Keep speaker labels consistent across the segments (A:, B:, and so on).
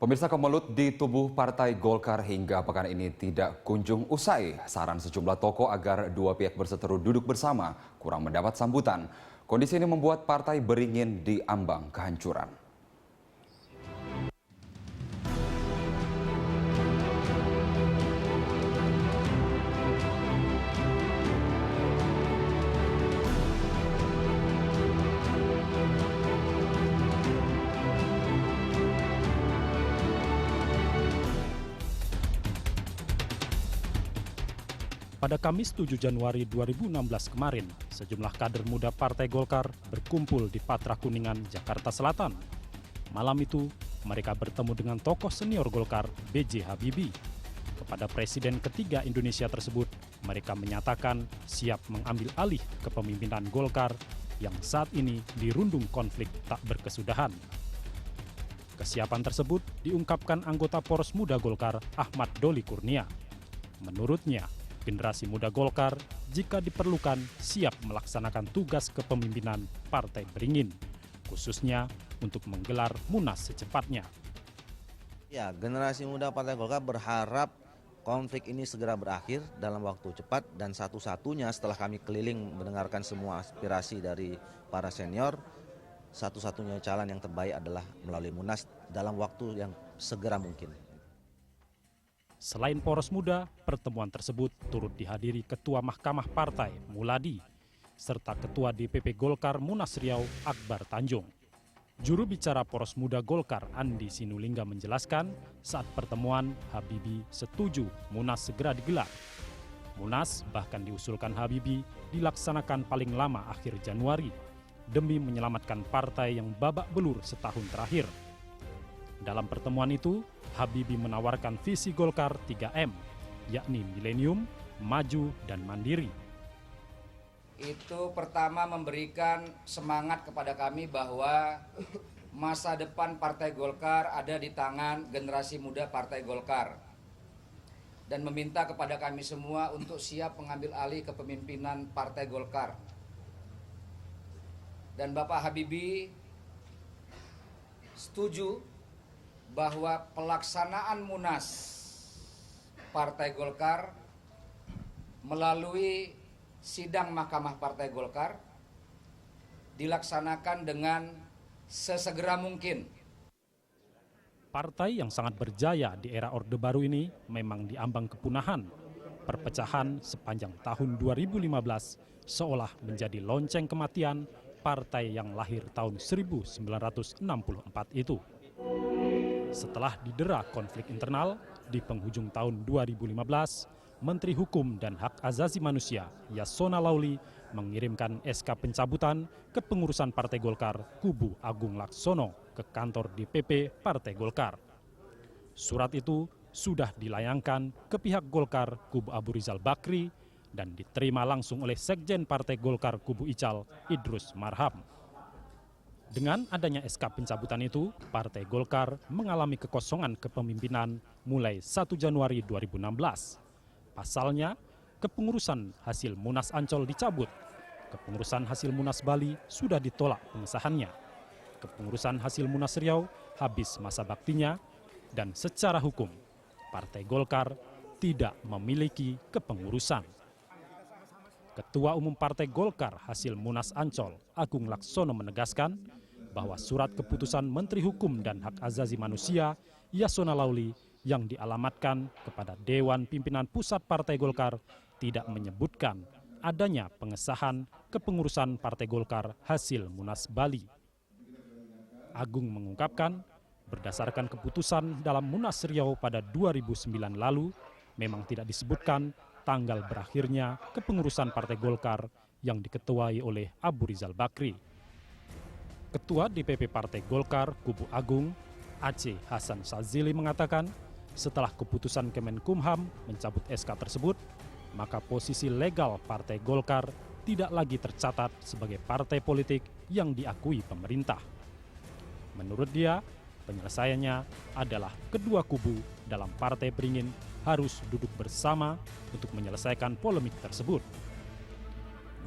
A: Pemirsa, kemelut di tubuh Partai Golkar hingga pekan ini tidak kunjung usai. Saran sejumlah tokoh agar dua pihak berseteru duduk bersama kurang mendapat sambutan. Kondisi ini membuat partai beringin di ambang kehancuran.
B: Pada Kamis 7 Januari 2016 kemarin, sejumlah kader muda Partai Golkar berkumpul di Patra Kuningan, Jakarta Selatan. Malam itu, mereka bertemu dengan tokoh senior Golkar, B.J. Habibie. Kepada Presiden ketiga Indonesia tersebut, mereka menyatakan siap mengambil alih kepemimpinan Golkar yang saat ini dirundung konflik tak berkesudahan. Kesiapan tersebut diungkapkan anggota Poros Muda Golkar, Ahmad Doli Kurnia. Menurutnya, generasi muda Golkar jika diperlukan siap melaksanakan tugas kepemimpinan Partai Beringin, khususnya untuk menggelar Munas secepatnya.
C: Ya, generasi muda Partai Golkar berharap konflik ini segera berakhir dalam waktu cepat, dan satu-satunya setelah kami keliling mendengarkan semua aspirasi dari para senior, satu-satunya jalan yang terbaik adalah melalui Munas dalam waktu yang segera mungkin.
B: Selain Poros Muda, pertemuan tersebut turut dihadiri Ketua Mahkamah Partai Muladi, serta Ketua DPP Golkar Munas Riau Akbar Tanjung. Juru bicara Poros Muda Golkar Andi Sinulinga menjelaskan saat pertemuan Habibie setuju Munas segera digelar. Munas bahkan diusulkan Habibie dilaksanakan paling lama akhir Januari demi menyelamatkan partai yang babak belur setahun terakhir. Dalam pertemuan itu, Habibie menawarkan visi Golkar 3M, yakni milenium, maju, dan mandiri.
D: Itu pertama memberikan semangat kepada kami bahwa masa depan Partai Golkar ada di tangan generasi muda Partai Golkar. Dan meminta kepada kami semua untuk siap mengambil alih kepemimpinan Partai Golkar. Dan Bapak Habibie setuju bahwa pelaksanaan Munas Partai Golkar melalui sidang Mahkamah Partai Golkar dilaksanakan dengan sesegera mungkin.
B: Partai yang sangat berjaya di era Orde Baru ini memang diambang kepunahan. Perpecahan sepanjang tahun 2015 seolah menjadi lonceng kematian partai yang lahir tahun 1964 itu. Setelah didera konflik internal, di penghujung tahun 2015, Menteri Hukum dan Hak Asasi Manusia Yasona Lauli mengirimkan SK pencabutan ke pengurusan Partai Golkar Kubu Agung Laksono ke kantor DPP Partai Golkar. Surat itu sudah dilayangkan ke pihak Golkar Kubu Abu Rizal Bakri dan diterima langsung oleh Sekjen Partai Golkar Kubu Ical Idrus Marham. Dengan adanya SK pencabutan itu, Partai Golkar mengalami kekosongan kepemimpinan mulai 1 Januari 2016. Pasalnya, kepengurusan hasil Munas Ancol dicabut, kepengurusan hasil Munas Bali sudah ditolak pengesahannya, kepengurusan hasil Munas Riau habis masa baktinya, dan secara hukum, Partai Golkar tidak memiliki kepengurusan. Ketua Umum Partai Golkar hasil Munas Ancol, Agung Laksono menegaskan bahwa surat keputusan Menteri Hukum dan Hak Asasi Manusia Yasona Lauli yang dialamatkan kepada Dewan Pimpinan Pusat Partai Golkar tidak menyebutkan adanya pengesahan kepengurusan Partai Golkar hasil Munas Bali. Agung mengungkapkan, berdasarkan keputusan dalam Munas Riau pada 2009 lalu, memang tidak disebutkan tanggal berakhirnya kepengurusan Partai Golkar yang diketuai oleh Abu Rizal Bakri. Ketua DPP Partai Golkar Kubu Agung, Aceh Hasan Sazili mengatakan, setelah keputusan Kemenkumham mencabut SK tersebut, maka posisi legal Partai Golkar tidak lagi tercatat sebagai partai politik yang diakui pemerintah. Menurut dia, penyelesaiannya adalah kedua kubu dalam Partai Beringin harus duduk bersama untuk menyelesaikan polemik tersebut.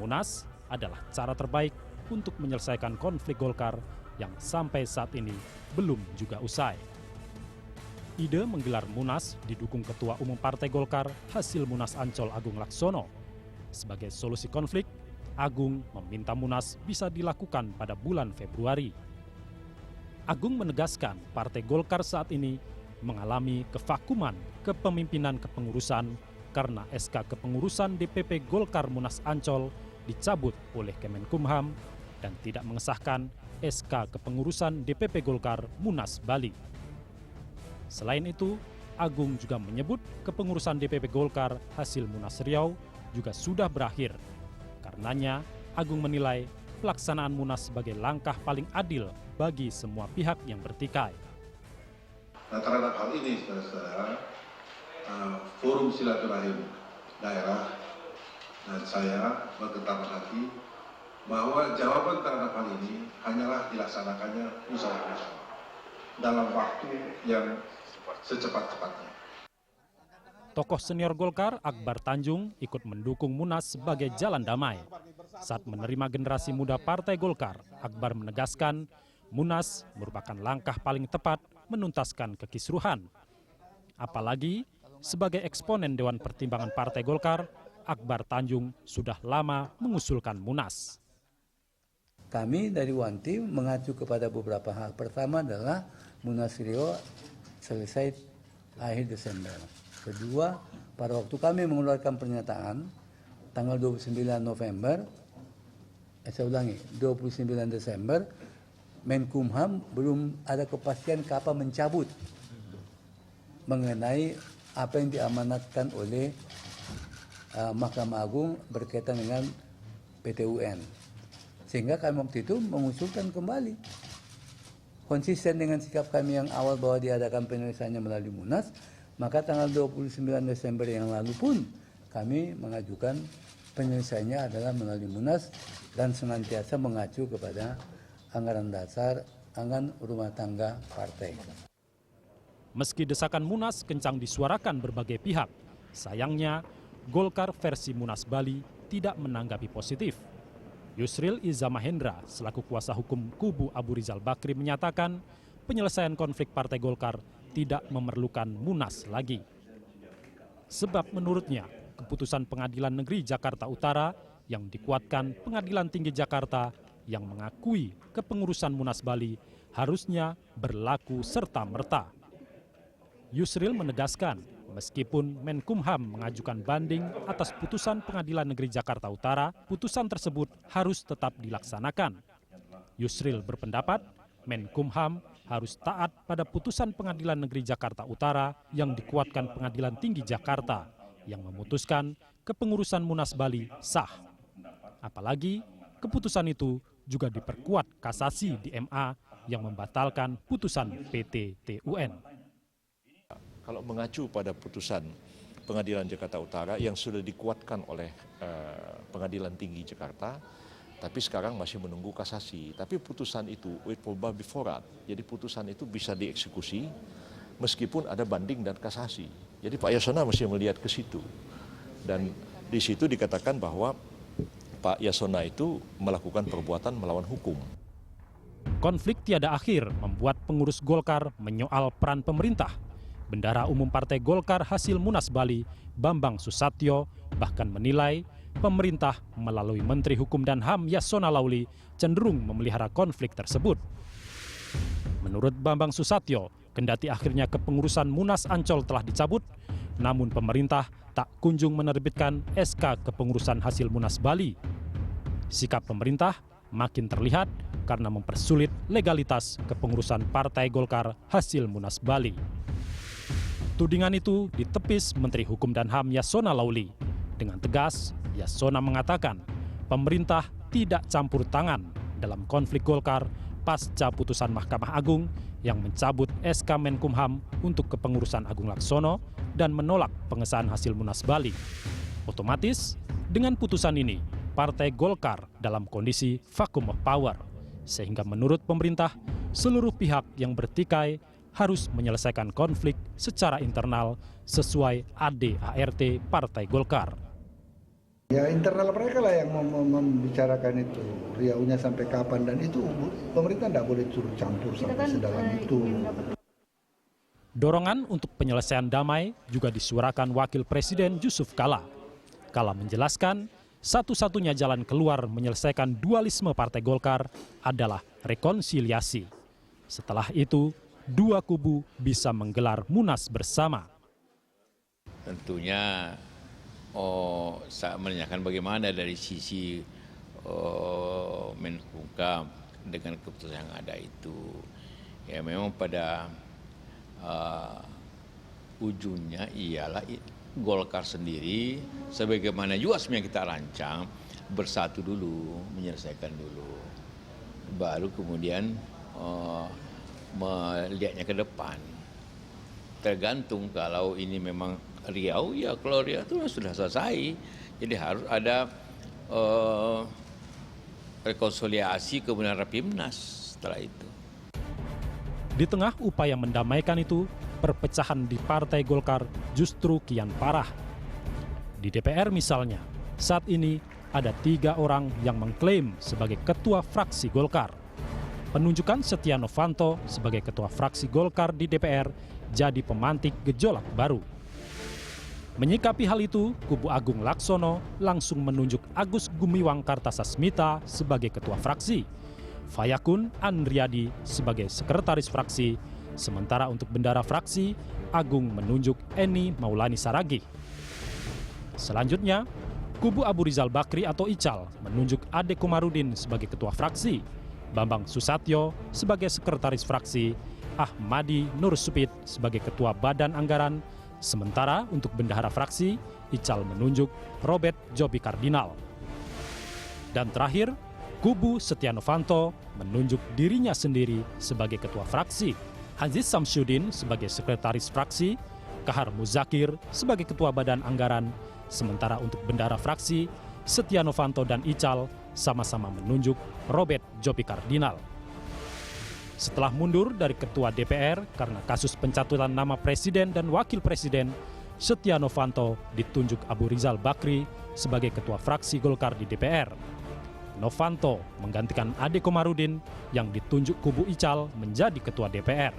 B: Munas adalah cara terbaik untuk menyelesaikan konflik Golkar yang sampai saat ini belum juga usai. Ide menggelar Munas didukung Ketua Umum Partai Golkar hasil Munas Ancol Agung Laksono. Sebagai solusi konflik, Agung meminta Munas bisa dilakukan pada bulan Februari. Agung menegaskan Partai Golkar saat ini mengalami kevakuman kepemimpinan kepengurusan karena SK kepengurusan DPP Golkar Munas Ancol dicabut oleh Kemenkumham dan tidak mengesahkan SK kepengurusan DPP Golkar Munas Bali. Selain itu, Agung juga menyebut kepengurusan DPP Golkar hasil Munas Riau juga sudah berakhir. Karenanya, Agung menilai pelaksanaan Munas sebagai langkah paling adil bagi semua pihak yang bertikai.
E: Nah, terhadap hal ini, saudara-saudara, forum silaturahim daerah dan saya bergetar hati bahwa jawaban terhadap hal ini hanyalah dilaksanakannya musyawarah bersama dalam waktu yang secepat-cepatnya.
B: Tokoh senior Golkar Akbar Tanjung ikut mendukung Munas sebagai jalan damai. Saat menerima generasi muda Partai Golkar, Akbar menegaskan Munas merupakan langkah paling tepat menuntaskan kekisruhan. Apalagi sebagai eksponen Dewan Pertimbangan Partai Golkar, Akbar Tanjung sudah lama mengusulkan Munas.
F: Kami dari Wanti mengacu kepada beberapa hal. Pertama adalah Munas Riau selesai akhir Desember. Kedua, pada waktu kami mengeluarkan pernyataan tanggal 29 November, 29 Desember, Menkumham belum ada kepastian kapan mencabut mengenai apa yang diamanatkan oleh Mahkamah Agung berkaitan dengan PT UN. Sehingga kami waktu itu mengusulkan kembali. Konsisten dengan sikap kami yang awal bahwa diadakan penyelesaiannya melalui Munas, maka tanggal 29 Desember yang lalu pun kami mengajukan penyelesaiannya adalah melalui Munas dan senantiasa mengacu kepada anggaran dasar, anggaran rumah tangga partai.
B: Meski desakan Munas kencang disuarakan berbagai pihak, sayangnya Golkar versi Munas Bali tidak menanggapi positif. Yusril Iza Mahendra selaku kuasa hukum kubu Abu Rizal Bakri menyatakan penyelesaian konflik Partai Golkar tidak memerlukan Munas lagi. Sebab menurutnya keputusan Pengadilan Negeri Jakarta Utara yang dikuatkan Pengadilan Tinggi Jakarta yang mengakui kepengurusan Munas Bali harusnya berlaku serta-merta. Yusril menegaskan, meskipun Menkumham mengajukan banding atas putusan Pengadilan Negeri Jakarta Utara, putusan tersebut harus tetap dilaksanakan. Yusril berpendapat, Menkumham harus taat pada putusan Pengadilan Negeri Jakarta Utara yang dikuatkan Pengadilan Tinggi Jakarta yang memutuskan kepengurusan Munas Bali sah. Apalagi keputusan itu juga diperkuat kasasi di MA yang membatalkan putusan PT TUN.
G: Kalau mengacu pada putusan Pengadilan Jakarta Utara yang sudah dikuatkan oleh Pengadilan Tinggi Jakarta, tapi sekarang masih menunggu kasasi. Tapi putusan itu with probable beforat, jadi putusan itu bisa dieksekusi meskipun ada banding dan kasasi. Jadi Pak Yasona mesti melihat ke situ. Dan di situ dikatakan bahwa Pak Yasona itu melakukan perbuatan melawan hukum.
B: Konflik tiada akhir membuat pengurus Golkar menyoal peran pemerintah. Bendahara Umum Partai Golkar hasil Munas Bali, Bambang Susatyo, bahkan menilai pemerintah melalui Menteri Hukum dan HAM Yasona Lauli cenderung memelihara konflik tersebut. Menurut Bambang Susatyo, kendati akhirnya kepengurusan Munas Ancol telah dicabut, namun pemerintah tak kunjung menerbitkan SK kepengurusan hasil Munas Bali. Sikap pemerintah makin terlihat karena mempersulit legalitas kepengurusan Partai Golkar hasil Munas Bali. Tudingan itu ditepis Menteri Hukum dan HAM Yasona Lauli. Dengan tegas, Yasona mengatakan pemerintah tidak campur tangan dalam konflik Golkar pasca putusan Mahkamah Agung yang mencabut SK Menkumham untuk kepengurusan Agung Laksono dan menolak pengesahan hasil Munas Bali. Otomatis, dengan putusan ini, Partai Golkar dalam kondisi vacuum of power. Sehingga menurut pemerintah, seluruh pihak yang bertikai harus menyelesaikan konflik secara internal sesuai ADART Partai Golkar.
H: Ya internal mereka lah yang membicarakan itu, riaunya sampai kapan, dan itu pemerintah tidak boleh turut campur sampai sedalam itu.
B: Dorongan untuk penyelesaian damai juga disuarakan Wakil Presiden Yusuf Kala. Kala menjelaskan, satu-satunya jalan keluar menyelesaikan dualisme Partai Golkar adalah rekonsiliasi. Setelah itu, dua kubu bisa menggelar munas bersama.
I: Tentunya saya menanyakan bagaimana dari sisi Menkumham dengan keputusan yang ada itu. Ya memang pada ujungnya ialah Golkar sendiri, sebagaimana juga sebenarnya kita rancang, bersatu dulu, menyelesaikan dulu. Baru kemudian melihatnya ke depan. Tergantung kalau ini memang Riau, ya kalau Riau itu sudah selesai. Jadi harus ada rekonsiliasi kemudian Rapimnas setelah itu.
B: Di tengah upaya mendamaikan itu, perpecahan di Partai Golkar justru kian parah. Di DPR misalnya, saat ini ada 3 orang yang mengklaim sebagai ketua fraksi Golkar. Penunjukan Setia Novanto sebagai ketua fraksi Golkar di DPR jadi pemantik gejolak baru. Menyikapi hal itu, kubu Agung Laksono langsung menunjuk Agus Gumiwang Kartasasmita sebagai ketua fraksi, Fayakun Andriadi sebagai sekretaris fraksi, sementara untuk bendara fraksi, Agung menunjuk Eni Maulani Saragih. Selanjutnya, kubu Abu Rizal Bakri atau Ical menunjuk Ade Komarudin sebagai ketua fraksi, Bambang Susatyo sebagai sekretaris fraksi, Ahmadi Nur Supit sebagai ketua badan anggaran, sementara untuk bendahara fraksi, Ical menunjuk Robert Jobi Kardinal. Dan terakhir, kubu Setia Novanto menunjuk dirinya sendiri sebagai ketua fraksi, Aziz Samsudin sebagai sekretaris fraksi, Kahar Muzakir sebagai ketua badan anggaran, sementara untuk bendahara fraksi, Setia Novanto dan Ical sama-sama menunjuk Robert Jobi Kardinal. Setelah mundur dari ketua DPR karena kasus pencatutan nama presiden dan wakil presiden, Setia Novanto ditunjuk Abu Rizal Bakri sebagai ketua fraksi Golkar di DPR. Novanto menggantikan Ade Komarudin yang ditunjuk kubu Ical menjadi ketua DPR.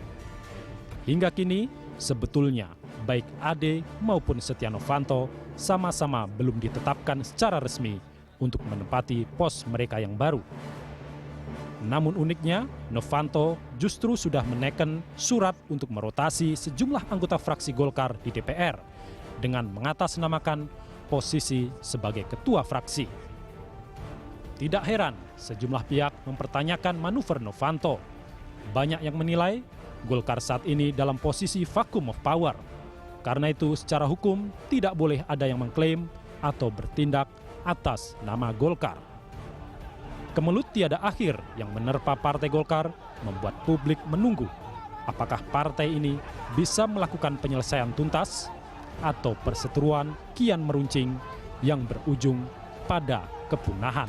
B: Hingga kini, sebetulnya baik Ade maupun Setia Novanto sama-sama belum ditetapkan secara resmi untuk menempati pos mereka yang baru. Namun uniknya, Novanto justru sudah meneken surat untuk merotasi sejumlah anggota fraksi Golkar di DPR dengan mengatasnamakan posisi sebagai ketua fraksi. Tidak heran, sejumlah pihak mempertanyakan manuver Novanto. Banyak yang menilai Golkar saat ini dalam posisi vacuum of power. Karena itu secara hukum tidak boleh ada yang mengklaim atau bertindak atas nama Golkar. Kemelut tiada akhir yang menerpa Partai Golkar membuat publik menunggu apakah partai ini bisa melakukan penyelesaian tuntas atau perseteruan kian meruncing yang berujung pada kepunahan.